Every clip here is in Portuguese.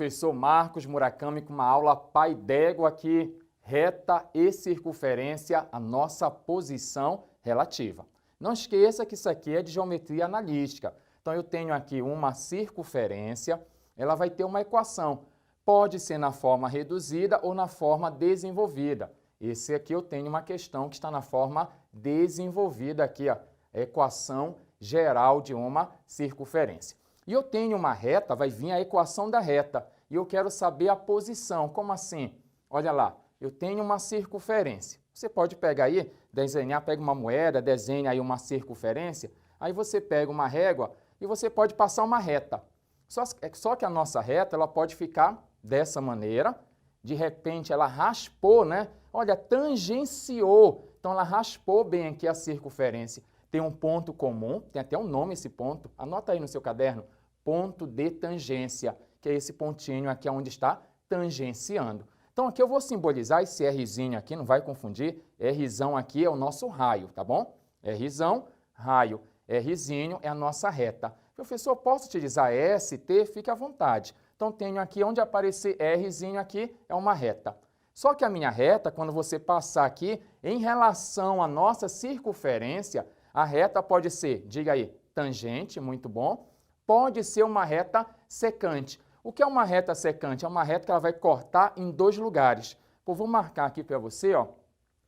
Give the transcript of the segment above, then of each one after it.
professor Marcos Murakami com uma aula pai d'égua aqui, reta e circunferência, a nossa posição relativa. Não esqueça que isso aqui é de geometria analítica. Então eu tenho aqui uma circunferência, ela vai ter uma equação. Pode ser na forma reduzida ou na forma desenvolvida. Esse aqui eu tenho uma questão que está na forma desenvolvida aqui, ó, a equação geral de uma circunferência. E eu tenho uma reta, vai vir a equação da reta, e eu quero saber a posição. Como assim? Olha lá, eu tenho uma circunferência. Você pode pegar aí, desenhar, pega uma moeda, desenha aí uma circunferência, aí você pega uma régua e você pode passar uma reta. Só que a nossa reta, ela pode ficar dessa maneira, de repente ela raspou, né? Olha, tangenciou, então ela raspou bem aqui a circunferência. Tem um ponto comum, tem até um nome esse ponto, anota aí no seu caderno, ponto de tangência, que é esse pontinho aqui onde está tangenciando. Então aqui eu vou simbolizar esse Rzinho aqui, não vai confundir, Rzão aqui é o nosso raio, tá bom? Rzão, raio, Rzinho é a nossa reta. Professor, posso utilizar ST? Fique à vontade. Então tenho aqui, onde aparecer Rzinho aqui, é uma reta. Só que a minha reta, quando você passar aqui, em relação à nossa circunferência, a reta pode ser, diga aí, tangente, muito bom, pode ser uma reta secante. O que é uma reta secante? É uma reta que ela vai cortar em dois lugares. Pô, vou marcar aqui para você, ó.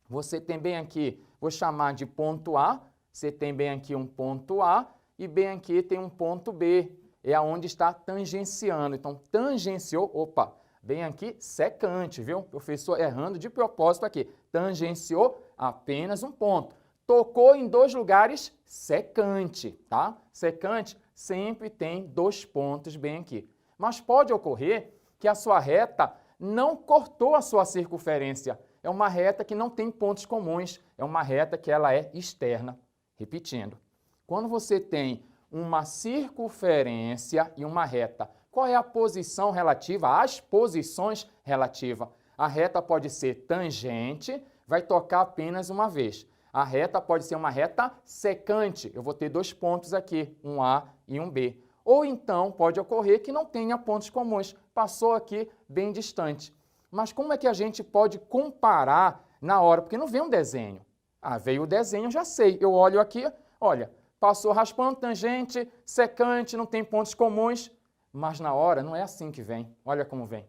Você tem bem aqui, vou chamar de ponto A, você tem bem aqui um ponto A e bem aqui tem um ponto B, é aonde está tangenciando. Então, tangenciou, opa, bem aqui, secante, viu? Professor errando de propósito aqui. Tangenciou apenas um ponto. Tocou em dois lugares, secante, tá? Secante sempre tem dois pontos bem aqui. Mas pode ocorrer que a sua reta não cortou a sua circunferência. É uma reta que não tem pontos comuns, é uma reta que ela é externa. Repetindo, quando você tem uma circunferência e uma reta, qual é a posição relativa, as posições relativas? A reta pode ser tangente, vai tocar apenas uma vez. A reta pode ser uma reta secante, eu vou ter dois pontos aqui, um A e um B. Ou então pode ocorrer que não tenha pontos comuns, passou aqui bem distante. Mas como é que a gente pode comparar na hora? Porque não vem um desenho. Ah, veio o desenho, já sei. Eu olho aqui, olha, passou raspando, tangente, secante, não tem pontos comuns. Mas na hora não é assim que vem. Olha como vem.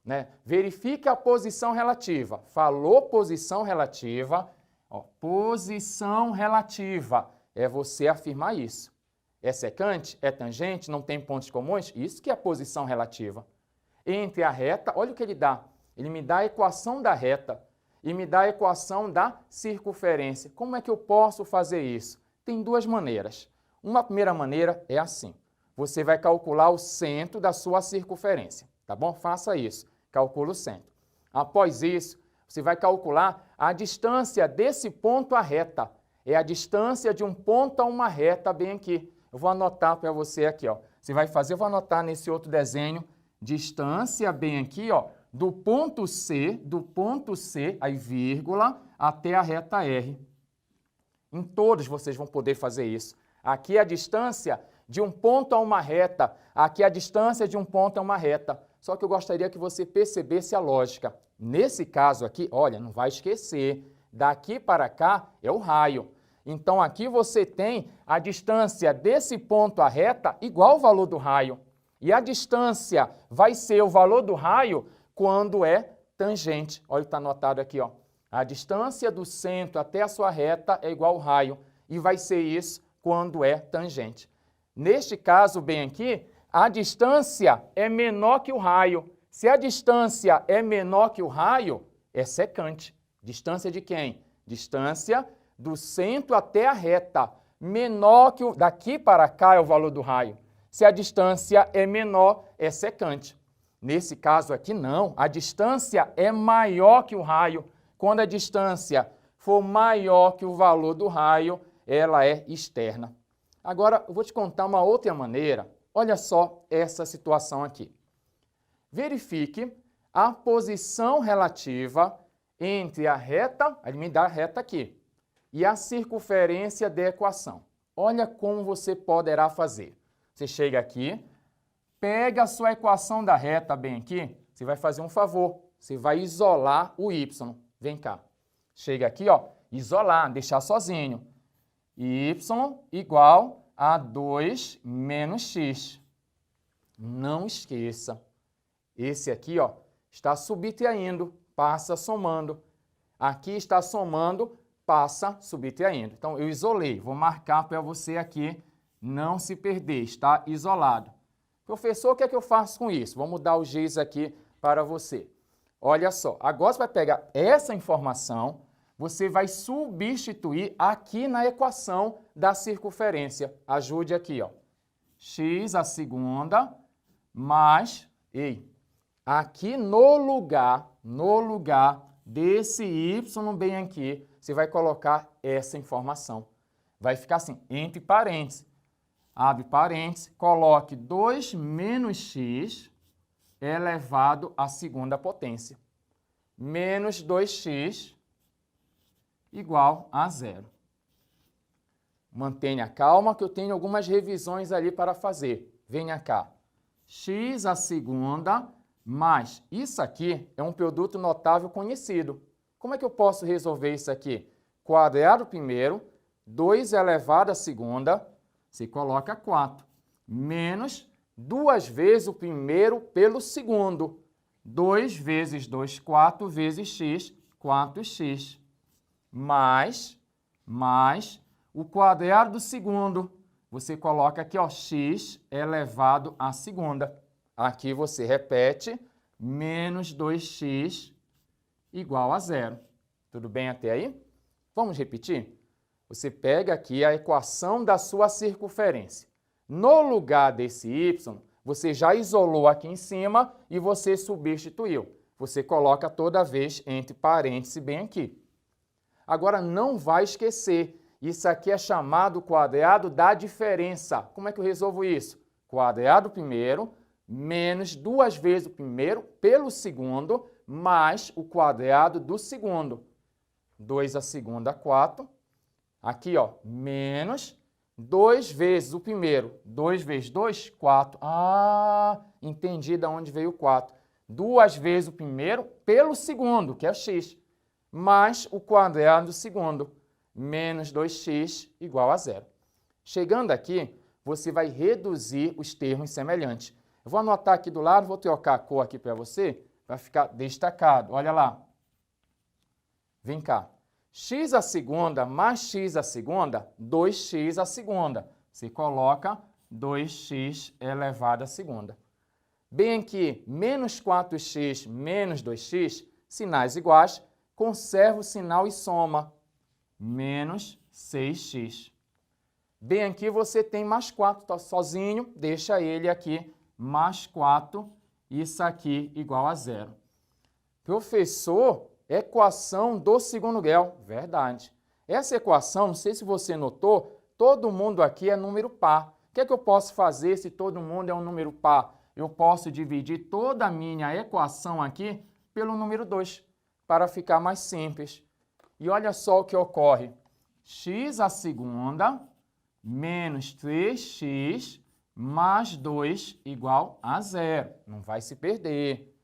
Né? Verifica a posição relativa. Falou posição relativa. Ó, posição relativa é você afirmar isso. É secante? É tangente? Não tem pontos comuns? Isso que é a posição relativa. Entre a reta, olha o que ele dá. Ele me dá a equação da reta e me dá a equação da circunferência. Como é que eu posso fazer isso? Tem duas maneiras. Uma primeira maneira é assim. Você vai calcular o centro da sua circunferência, tá bom? Faça isso. Calcula o centro. Após isso, você vai calcular a distância desse ponto à reta. É a distância de um ponto a uma reta bem aqui. Eu vou anotar para você aqui, ó. Você vai fazer, eu vou anotar nesse outro desenho, distância bem aqui, ó, do ponto C, aí vírgula, até a reta R. Em todos vocês vão poder fazer isso. Aqui é a distância de um ponto a uma reta, aqui é a distância de um ponto a uma reta. Só que eu gostaria que você percebesse a lógica. Nesse caso aqui, olha, não vai esquecer, daqui para cá é o raio. Então aqui você tem a distância desse ponto à reta igual ao valor do raio. E a distância vai ser o valor do raio quando é tangente. Olha o que está anotado aqui, ó. A distância do centro até a sua reta é igual ao raio. E vai ser isso quando é tangente. Neste caso, bem aqui, a distância é menor que o raio. Se a distância é menor que o raio, é secante. Distância de quem? Distância do centro até a reta. Menor que o... Daqui para cá é o valor do raio. Se a distância é menor, é secante. Nesse caso aqui, não. A distância é maior que o raio. Quando a distância for maior que o valor do raio, ela é externa. Agora, eu vou te contar uma outra maneira. Olha só essa situação aqui. Verifique a posição relativa entre a reta, ele me dá a reta aqui, e a circunferência da equação. Olha como você poderá fazer. Você chega aqui, Pega a sua equação da reta bem aqui, você vai fazer um favor, você vai isolar o y. Vem cá. Chega aqui, ó, isolar, deixar sozinho. Y igual a 2 menos x. Não esqueça. Esse aqui, ó, está subtraindo, passa somando. Aqui está somando, passa subtraindo. Então, eu isolei. Vou marcar para você aqui não se perder. Está isolado. Professor, o que é que eu faço com isso? Vou mudar o giz aqui para você. Olha só. Agora você vai pegar essa informação, você vai substituir aqui na equação da circunferência. Ajude aqui, ó. X a segunda mais... Aqui no lugar desse y bem aqui, você vai colocar essa informação. Vai ficar assim, entre parênteses. Abre parênteses, coloque 2 menos x elevado à segunda potência. Menos 2x igual a 0. Mantenha calma que eu tenho algumas revisões ali para fazer. Venha cá. X a segunda mais isso aqui é um produto notável conhecido. Como é que eu posso resolver isso aqui? Quadrado primeiro, 2 elevado à segunda, você coloca 4. Menos 2 vezes o primeiro pelo segundo. 2 vezes 2, 4 vezes x, 4x. Mais o quadrado do segundo. Você coloca aqui, ó, x elevado à segunda. Aqui você repete, menos 2x igual a 0. Tudo bem até aí? Vamos repetir? Você pega aqui a equação da sua circunferência. No lugar desse y, você já isolou aqui em cima e você substituiu. Você coloca toda vez entre parênteses bem aqui. Agora, não vai esquecer, isso aqui é chamado quadrado da diferença. Como é que eu resolvo isso? Quadrado primeiro, menos 2 vezes o primeiro pelo segundo, mais o quadrado do segundo. 2 a segunda, 4. Aqui, ó, menos 2 vezes o primeiro. 2 vezes 2, 4. Ah, entendi de onde veio o 4. 2 vezes o primeiro pelo segundo, que é o x, mais o quadrado do segundo. Menos 2x igual a 0. Chegando aqui, você vai reduzir os termos semelhantes. Eu vou anotar aqui do lado, vou trocar a cor aqui para você, para ficar destacado. Olha lá. Vem cá. X a segunda mais x a segunda, 2x a segunda. Você coloca 2x elevado à segunda. Bem aqui, menos 4x menos 2x, sinais iguais, conserva o sinal e soma. Menos 6x. Bem aqui você tem mais 4, está sozinho, deixa ele aqui, mais 4, isso aqui igual a 0. Professor, equação do segundo grau. Verdade. Essa equação, não sei se você notou, todo mundo aqui é número par. O que é que eu posso fazer se todo mundo é um número par? Eu posso dividir toda a minha equação aqui pelo número 2, para ficar mais simples. E olha só o que ocorre. X a segunda menos 3x mais 2 igual a 0. Não vai se perder.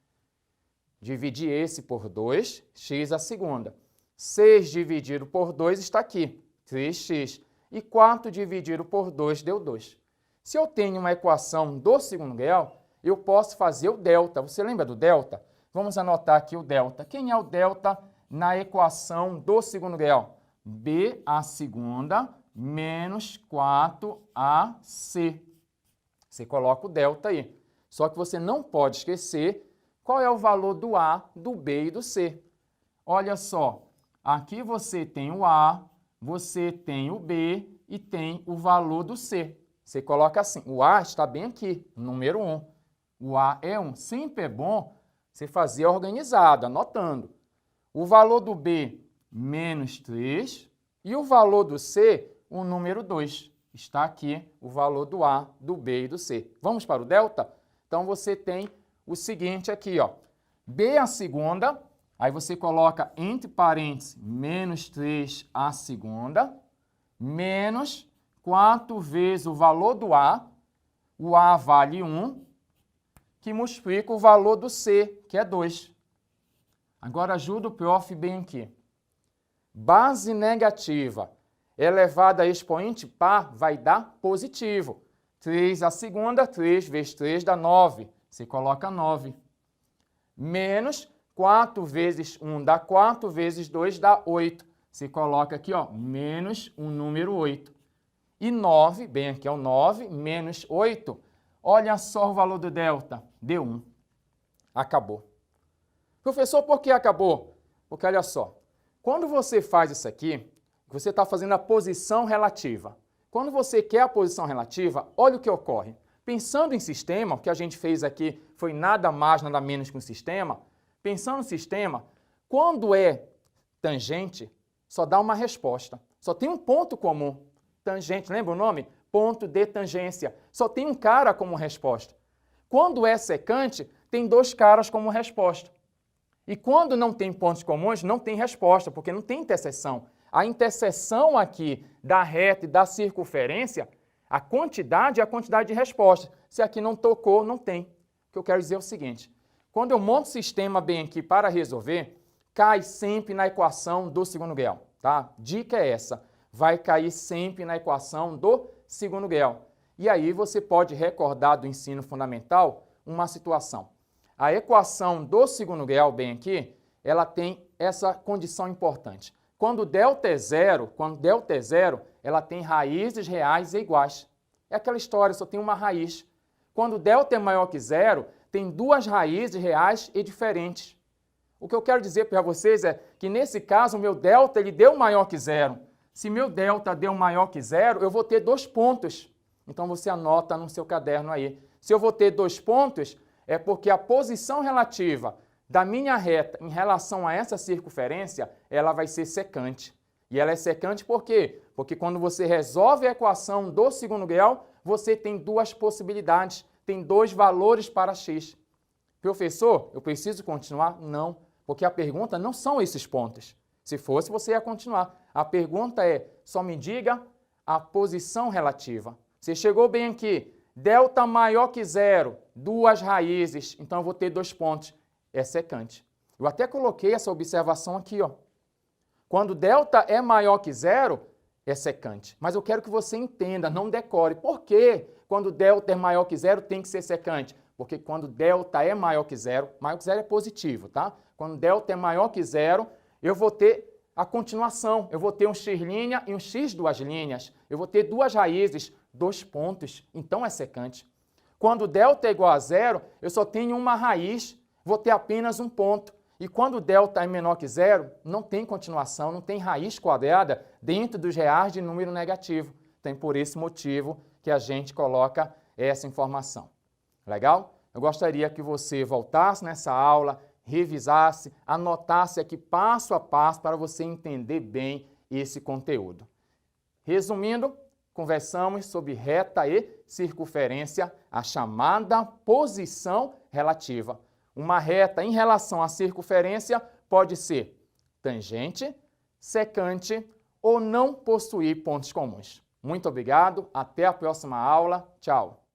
Dividir esse por 2, x a segunda. 6 dividido por 2 está aqui, 3x. E 4 dividido por 2 deu 2. Se eu tenho uma equação do segundo grau, eu posso fazer o delta. Você lembra do delta? Vamos anotar aqui o delta. Quem é o delta na equação do segundo grau? B a segunda menos 4ac. Você coloca o delta aí. Só que você não pode esquecer qual é o valor do A, do B e do C. Olha só, aqui você tem o A, você tem o B e tem o valor do C. Você coloca assim, o A está bem aqui, número 1. O A é 1. Sempre é bom você fazer organizado, anotando. O valor do B, menos 3. E o valor do C, o número 2. Está aqui o valor do A, do B e do C. Vamos para o delta? Então, você tem o seguinte aqui, ó. B a segunda, aí você coloca entre parênteses, menos 3 a segunda, menos 4 vezes o valor do A. O A vale 1, que multiplica o valor do C, que é 2. Agora ajuda o prof bem aqui. Base negativa elevada a expoente par vai dar positivo. 3 a segunda, 3 vezes 3 dá 9. Você coloca 9. Menos 4 vezes 1 dá 4, vezes 2 dá 8. Você coloca aqui, ó, menos um número 8. E 9, bem aqui é o 9, menos 8. Olha só o valor do delta. Deu 1. Acabou. Professor, por que acabou? Porque olha só, quando você faz isso aqui, você está fazendo a posição relativa. Quando você quer a posição relativa, olha o que ocorre. Pensando em sistema, o que a gente fez aqui foi nada mais, nada menos que um sistema. Pensando no sistema, quando é tangente, só dá uma resposta. Só tem um ponto comum. Tangente, lembra o nome? Ponto de tangência. Só tem um cara como resposta. Quando é secante, tem 2 caras como resposta. E quando não tem pontos comuns, não tem resposta, porque não tem interseção. A interseção aqui da reta e da circunferência, a quantidade é a quantidade de resposta. Se aqui não tocou, não tem. O que eu quero dizer é o seguinte, quando eu monto o sistema bem aqui para resolver, cai sempre na equação do segundo grau, tá? Dica é essa, vai cair sempre na equação do segundo grau. E aí você pode recordar do ensino fundamental uma situação. A equação do segundo grau, bem aqui, ela tem essa condição importante. Quando delta é zero, ela tem raízes reais e iguais. É aquela história, só tem uma raiz. Quando delta é maior que zero, tem 2 raízes reais e diferentes. O que eu quero dizer para vocês é que, nesse caso, o meu delta ele deu maior que zero. Se meu delta deu maior que zero, eu vou ter 2 pontos. Então, você anota no seu caderno aí. Se eu vou ter 2 pontos, é porque a posição relativa da minha reta em relação a essa circunferência, ela vai ser secante. E ela é secante por quê? Porque quando você resolve a equação do segundo grau, você tem 2 possibilidades, tem 2 valores para x. Professor, eu preciso continuar? Não, porque a pergunta não são esses pontos. Se fosse, você ia continuar. A pergunta é, só me diga a posição relativa. Você chegou bem aqui, delta maior que zero, 2 raízes, então eu vou ter 2 pontos. É secante. Eu até coloquei essa observação aqui, ó. Quando delta é maior que zero, é secante. Mas eu quero que você entenda, não decore. Por que quando delta é maior que zero tem que ser secante? Porque quando delta é maior que zero é positivo, tá? Quando delta é maior que zero, eu vou ter a continuação. Eu vou ter um x' e um x duas linhas. Eu vou ter 2 raízes, 2 pontos. Então é secante. Quando delta é igual a zero, eu só tenho uma raiz, vou ter apenas um ponto. E quando delta é menor que zero, não tem continuação, não tem raiz quadrada dentro dos reais de número negativo. Então, por esse motivo que a gente coloca essa informação. Legal? Eu gostaria que você voltasse nessa aula, revisasse, anotasse aqui passo a passo para você entender bem esse conteúdo. Resumindo, conversamos sobre reta e circunferência, a chamada posição relativa. Uma reta em relação à circunferência pode ser tangente, secante ou não possuir pontos comuns. Muito obrigado, até a próxima aula. Tchau!